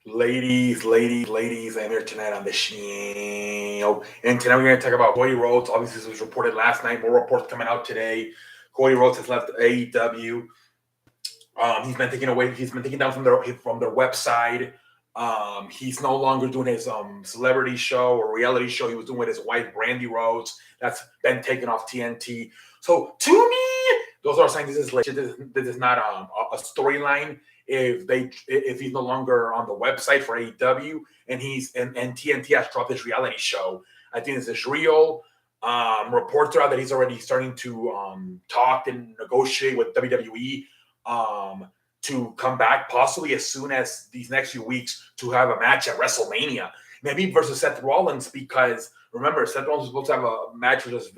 Ladies, I'm here tonight on the show. And tonight we're going to talk about Cody Rhodes. Obviously, this was reported last night. More reports coming out today. Cody Rhodes has left AEW. He's been taken down from their website. He's no longer doing his celebrity show or reality show he was doing with his wife Brandy Rhodes. That's been taken off TNT. So to me, those are saying this is legit. This is not a storyline. If he's no longer on the website for AEW and TNT has dropped his reality show, I think this is real. Reports are out that he's already starting to talk and negotiate with WWE to come back possibly as soon as these next few weeks to have a match at WrestleMania, maybe versus Seth Rollins, because remember Seth Rollins was supposed to have a match versus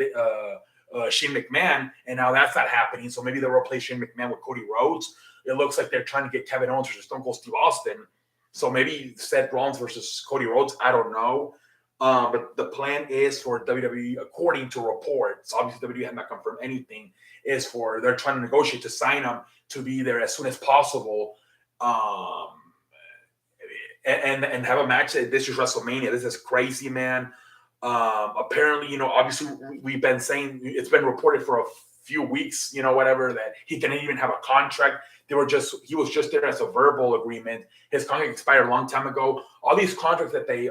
Shane McMahon, and now that's not happening. So maybe they'll replace Shane McMahon with Cody Rhodes. It looks like they're trying to get Kevin Owens versus Stone Cold Steve Austin. So maybe Seth Rollins versus Cody Rhodes. I don't know. But the plan is for WWE, according to reports, obviously WWE has not confirmed anything, they're trying to negotiate to sign him to be there as soon as possible, and have a match. This is WrestleMania. This is crazy, man. Apparently, obviously we've been saying it's been reported for a few weeks, whatever, that he didn't even have a contract. He was just there as a verbal agreement. His contract expired a long time ago. All these contracts that they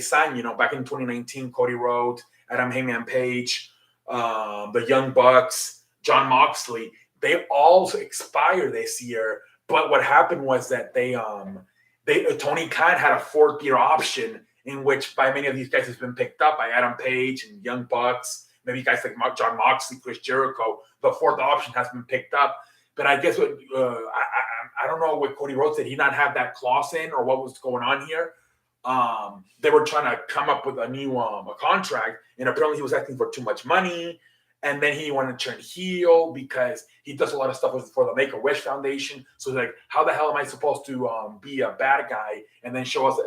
signed, back in 2019, Cody Rhodes, Adam Hangman Page, the Young Bucks, John Moxley, they all expire this year. But what happened was that Tony Khan had a 4th-year option in which by many of these guys has been picked up by Adam Page and Young Bucks, maybe guys like John Moxley, Chris Jericho. The 4th option has been picked up. But I guess I don't know what Cody Rhodes did. He not have that clause in, or what was going on here. They were trying to come up with a new a contract, and apparently he was asking for too much money. And then he wanted to turn heel because he does a lot of stuff for the Make-A-Wish Foundation. So like, how the hell am I supposed to be a bad guy and then show us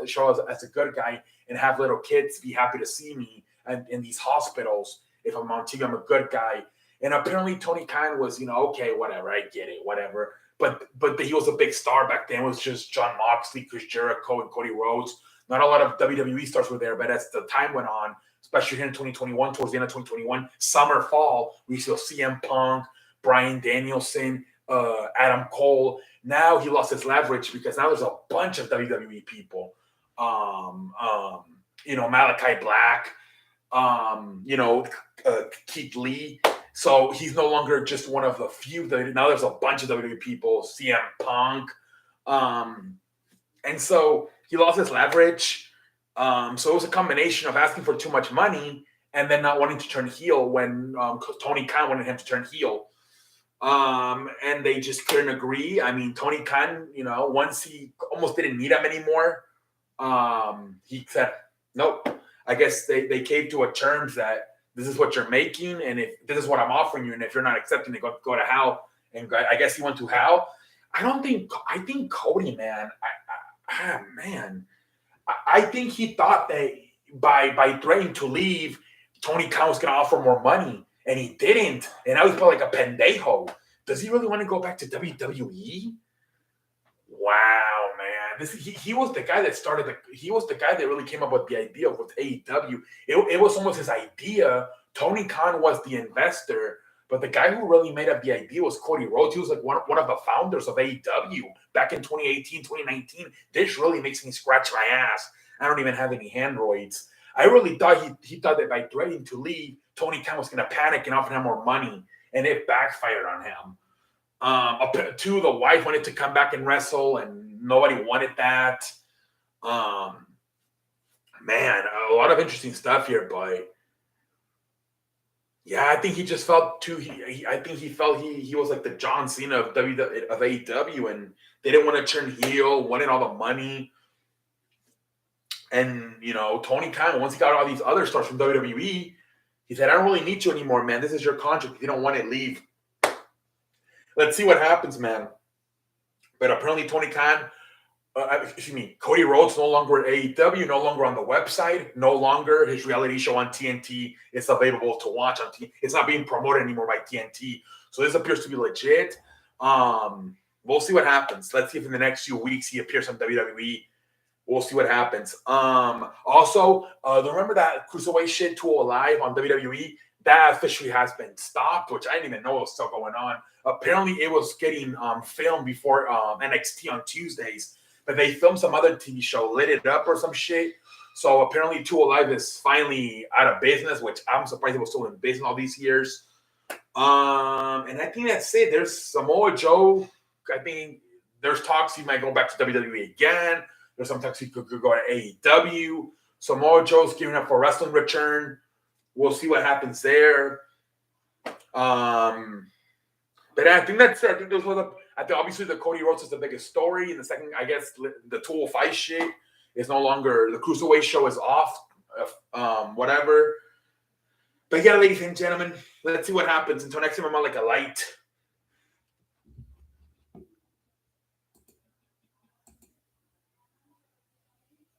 as a good guy and have little kids be happy to see me in these hospitals if I'm on TV, I'm a good guy. And apparently Tony Khan was, okay, whatever, I get it, whatever. But he was a big star back then. It was just John Moxley, Chris Jericho, and Cody Rhodes. Not a lot of WWE stars were there, but as the time went on, especially here in 2021, towards the end of 2021, summer, fall, we saw CM Punk, Bryan Danielson, Adam Cole. Now he lost his leverage because now there's a bunch of WWE people. Malachi Black, Keith Lee. So he's no longer just one of the few. Now there's a bunch of WWE people, CM Punk. And so he lost his leverage. So it was a combination of asking for too much money and then not wanting to turn heel when Tony Khan wanted him to turn heel. And they just couldn't agree. I mean, Tony Khan, once he almost didn't need him anymore, he said, nope. I guess they came to a terms that this is what you're making, and if this is what I'm offering you, and if you're not accepting it, go to Hal. And I guess he went to Hal. I think Cody, man, I think he thought that by threatening to leave, Tony Khan was going to offer more money, and he didn't. And now he's probably like a pendejo. Does he really want to go back to WWE? Wow, man! He was the guy that started. He was the guy that really came up with the idea with AEW. It was almost his idea. Tony Khan was the investor, but the guy who really made up the idea was Cody Rhodes. He was like one of the founders of AEW back in 2018, 2019. This really makes me scratch my ass. I don't even have any handroids. I really thought he thought that by threatening to leave, Tony Khan was going to panic and offer him more money, and it backfired on him. The wife wanted to come back and wrestle, and nobody wanted that. Man, a lot of interesting stuff here, but yeah, I think he just felt too. I think he felt he was like the John Cena of AEW, and they didn't want to turn heel, wanted all the money. And Tony Khan, once he got all these other stars from WWE, he said, "I don't really need you anymore, man. This is your contract. If you don't want it, leave." Let's see what happens, man. But apparently Tony Khan, Cody Rhodes no longer at AEW, no longer on the website, no longer his reality show on TNT is available to watch on TNT. It's not being promoted anymore by TNT. So this appears to be legit. we'll see what happens. Let's see if in the next few weeks he appears on WWE. We'll see what happens. Also, remember that Cruiserweight shit 2 Live on WWE? That officially has been stopped, which I didn't even know was still going on. Apparently, it was getting filmed before NXT on Tuesdays, but they filmed some other TV show, lit it up or some shit. So apparently, 2 Live is finally out of business, which I'm surprised it was still in business all these years. And I think that's it. There's Samoa Joe. I think there's talks he might go back to WWE again. There's some talks he could go to AEW. Samoa Joe's giving up for wrestling return. We'll see what happens there. But I think that's it. I think those were I think obviously the Cody Rhodes is the biggest story. And the second, I guess, the 205 shit is no longer, the Cruiserweight show is off. Whatever. But yeah, ladies and gentlemen, let's see what happens. Until next time, I'm on like a light.